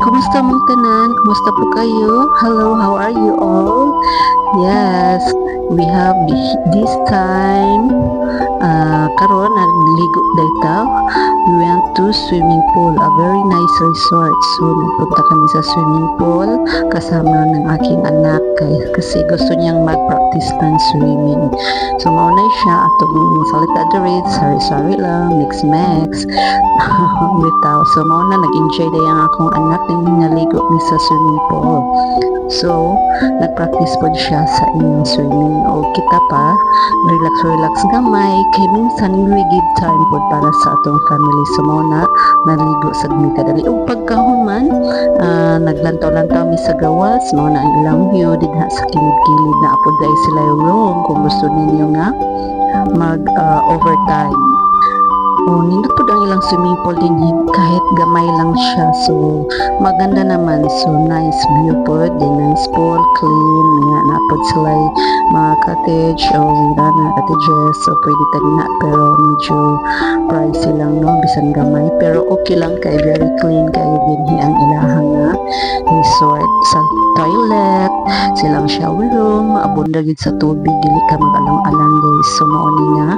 kumusta mong tanan? Kumusta po kayo? Hello, how are you all? Yes, we have this time karon nagligo dayta. We went to swimming pool, a very nice resort. So nagpunta kami sa swimming pool kasama ng aking anak kasi gusto niyang mag-practice ng swimming. So mauna siya atong salita dere, sari-sari lang, mix-mix. Bitaw. So mauna nag-enjoy day ang akong anak ning naligo ni sa swimming pool. So, nag-practice po siya sa inyong swimming. O kita pa, relax gamay. Kaya minsan, we give time po para sa atong family. So, mauna, naligo sa kadali. O pagkahuman, naglantaw-lantaw mi sa gawas. Mauna ang ilang view, didha sa kilid-kilid na apod dahil sila yung room. Kung gusto ninyo nga, mag-overtime. Nindot po ang ilang swimming pool din kahit gamay lang siya. So, maganda naman. So, nice view po. Then, nice pool, clean. Napod sila mga cottage o na cottages. So, pwede tayo na. Pero, medyo pricey lang, no? Bisan gamay. Pero, okay lang kay very clean kayo din ang ilahang nga resort. Sa toilet, silang shower room, abundagid sa tubig. Dili ka mag-alang-alang, guys. So, mauni nga.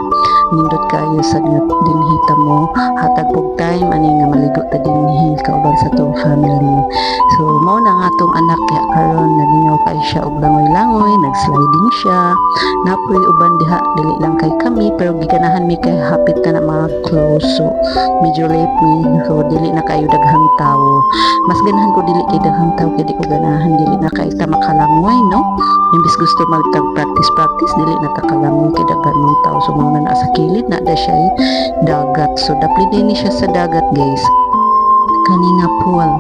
Nindot kayo sa dinhita mo hatag pog time ani nga maligo ta dinhi kauban sa tong family. So mao na nga atong anak kaya karon naningaw kay siya og langoy-langoy, nagsliding siya. Napoy uban diha dili lang kay kami pero giganahan mi kay hapit na mga close. So medyo late mi so dili na kayo daghang tawo. Mas ganahan ko dili kay daghang tawo kay di ko ganahan dili na kay ta makalangoy, no? Imbis gusto mag-practice dili na ta kalangoy kay daghan mong tawo. So mao na sa kilid na da siya dagat. So dapli din siya sa dagat, guys. Kani nga pool.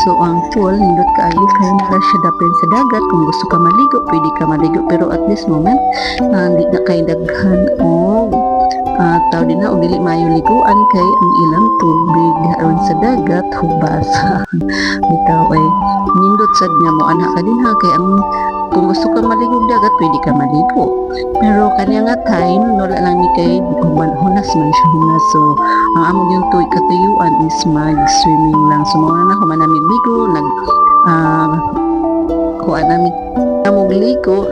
So ang pool nindot kaayo kay na siya dapin sa dagat. Kung gusto ka maligo, pwede ka maligo pero at this moment hindi na kay daghan o tao din na o dili mayo liguan kay ang ilang tubig aron sa dagat hubas. Bitaw nindot sad nga mo anak ka din ha kay ang kung gusto ka maligo dagat, pwede ka maligo. Pero kanya nga time, wala lang ni kay hunas man siya hunas. So, ang among yung katuyuan is mag-swimming lang. So, mga na humanamig ligo, kuha namin among ligo,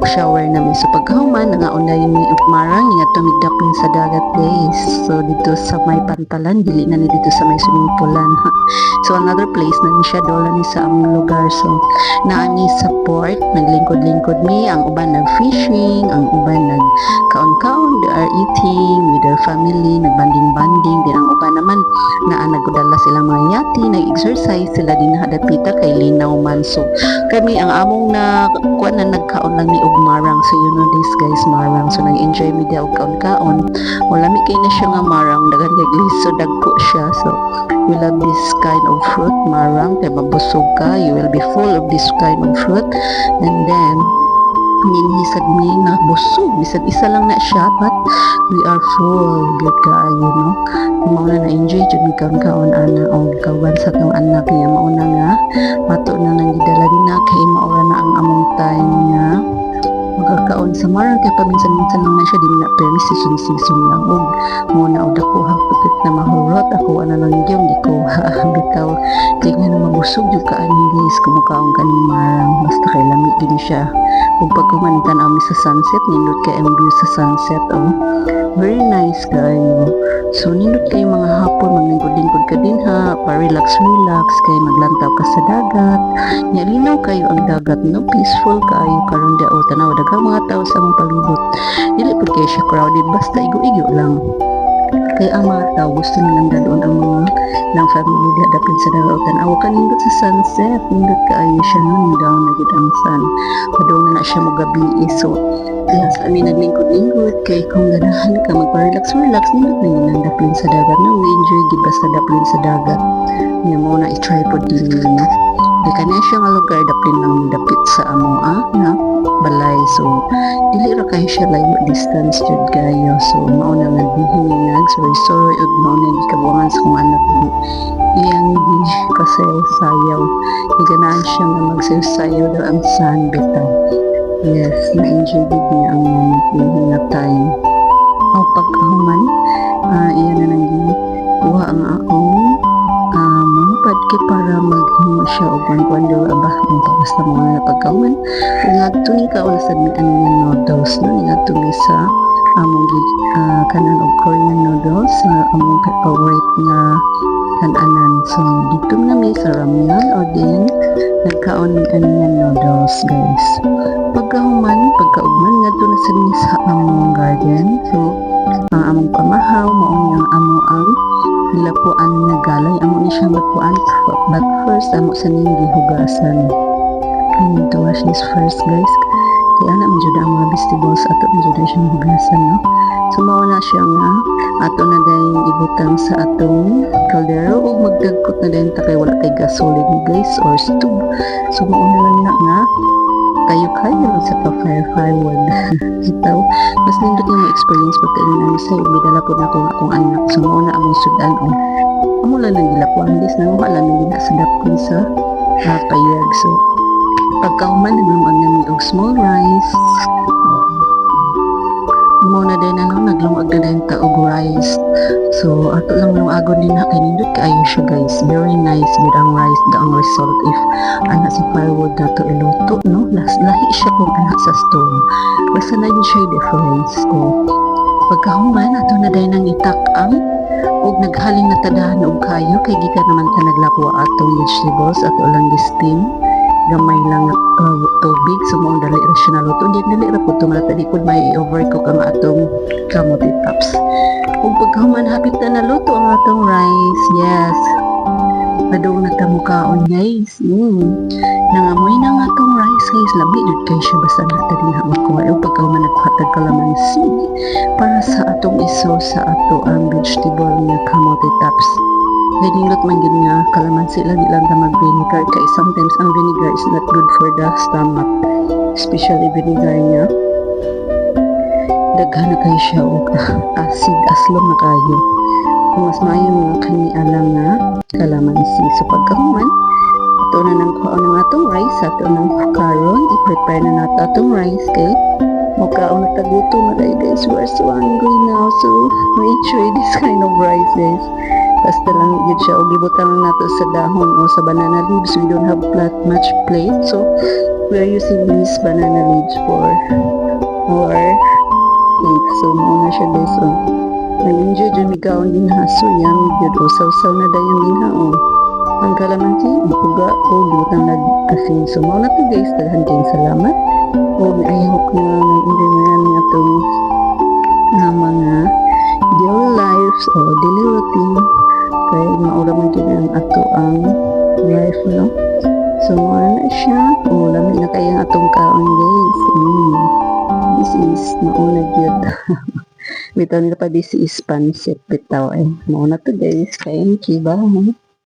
shower namin sa pagkahuman nangaunay ni ugmarang nga tumigdaplin sa dagat, guys. So dito sa may pantalan dili na ni dito sa may swimming poolan. So another place na ni siya dola ni sa among lugar. So naani sa port naglingkod-lingkod mi, ang uban nag-fishing, ang uban nag-kaon-kaon, they are eating with their family, nagbanding-banding din ang uban naman nagudala silang mga yati, nag-exercise sila din hadapita kay linaw man. So kami ang among na kuan na nagkaon lang ni og marang. So you know this, guys, marang. So nag-enjoy mi dia og kaon-kaon. Wala mi kay na siya nga marang, daghan kay so dagko siya. So we love this kind of fruit, marang, kay mabusog ka, you will be full of this kind of fruit. And then minhisad mi na busog, bisag isa lang na siya but we are full good kaayo, no? Mauna na enjoy jud mi kaon-kaon ana og kawan sa tong anak niya. Mauna nga mato na nang gidala din na kay maura na ang among time nga magkakaon sa marang kay paminsan-minsan lang na siya din na pero season lang og muna og dakuha pagkat na mahurot ako ana lang gyud di ko bitaw kay nga mabusog jud ka ani, guys, kumukaon kaning marang basta kay lami gid siya. Ug pagkumantan ami sa sunset nindot kay ang view sa sunset, very nice kayo. So nindot kay mga hapon maglingkod-lingkod ka din ha, pa-relax kay maglantaw ka sa dagat. Nya linaw kayo ang dagat, no? Peaceful kayo karon dia tanaw daghang mga tao sa mong palibot. Dili pud kay siya crowded, basta igo-igo lang. Kay ang mga tao gusto nilang dadon ang mga ng family dapin sa dagat tanaw ka nindot sa sunset, nindot kaayo siya no, down na gid ang sun. Padung na siya mo gabi. So kaya sa amin naglingkod-lingkod kay kung ganahan ka magpa-relax nindot na yun ang daplin sa dagat na we enjoy gid basta daplin sa dagat niya mo na i-try po din no. Kaya kanya siya nga lugar daplin lang dapit sa among na balay. So dili ra kay siya layo distance jud kayo. So mao na nga himingag sorry ug mao na gikabuangan sa mga anak iyang sayaw iganahan siya nga magsayaw daw ang sun bitaw. Yes, na-enjoy din niya ang moment niya time. Ang pagkahuman, iyan na nang kuha ang akong podcast kay para maghimo siya og kuan aba mo basta mo na pagkaon ug ngadto ni kaon sa mi ano nga noodles no ngadto mi sa among kanan og Korean noodles sa among favorite nga kananan. So dito na may sa ramyun o din nagkaon ni ano nga noodles guys. Pagkahuman pagkaugman ngadto na sa among garden. So ang among pamahaw mao ang amo ang nilapuan nga galay amo ni siya lapuan but first amo sa ning gihugasan. I need to wash this first guys kaya ana man jud ang mga vegetables ato man jud siya hugasan no. So mao na siya nga ato na dayon ibutang sa atong kaldero ug magdagkot na dayon ta kay wala kay gasoline guys or stove. So mao na lang na nga kayo sa pa-firewood. Ito, mas nindot yung experience ko kayo na sa iyo, bidala po na akong anak. So, muna among sudan o. Amo lang nang gilapuan, guys, nang wala nang ginasadap ko sa payag. So, pagkauman, naglungag namin og small rice. Muna din naglungag na din ta og rice. So, ato lang lungagon din na kanindot kaayo siya guys. Very nice with ang rice, ang result if anak sa firewood na to iluto, no? Lahi siya kung anak sa stove. Basta na yun siya difference. So, pagkahuman, ato na din ang itak-ang ug naghalin na tadahan og kayo kay gikan naman ta naglapwa atong vegetables ato lang gi-steam gamay lang tubig so mo dali ra siya naluto di dali ra pud tong tadi pud may overcook ang atong kamote tops ug pagkahuman hapit na naluto ang atong rice. Yes, padung na ta mukaon guys. Nangamoy na nga atong rice guys, labi jud kay siya basta natin diha makuha ug pagkahuman naghatag kalamansi para sa atong iso sa ato ang vegetable nga kamote tops. Nindot man gid nga kalamansi lagi lang ta mag-vinegar kay sometimes ang vinegar is not good for the stomach, especially vinegar niya daghan na kayo siya og acid aslom na kayo. Kung mas maayo nga kani alang nga kalamansi. So pagkahuman ato na nang kuha ng atong rice ato nang karon i-prepare na nato atong rice kay mukhaon na tagutom na tayo guys. We are so hungry now, so we enjoy this kind of rice guys. Basta lang yun siya o gibutang lang nato sa dahon o sa banana leaves. We don't have much plate, so we are using these banana leaves for our plate. So mauna siya guys. So nag-enjoy dyan migaon din ha. So yummy good o sausaw na dayon din ha o. Ang kalamansi buga o gibutang na asin. So mauna to guys, daghan kayong salamat o I hope na nag-enjoy mo yan atong mga daily lives o daily routine kaya maura man din ang ato ang life no. So maura na siya o lamig na kayang atong kaon guys. This is mauna gyud. Bitaw nila pa this is pancit bitaw mauna to guys. Thank you, bye.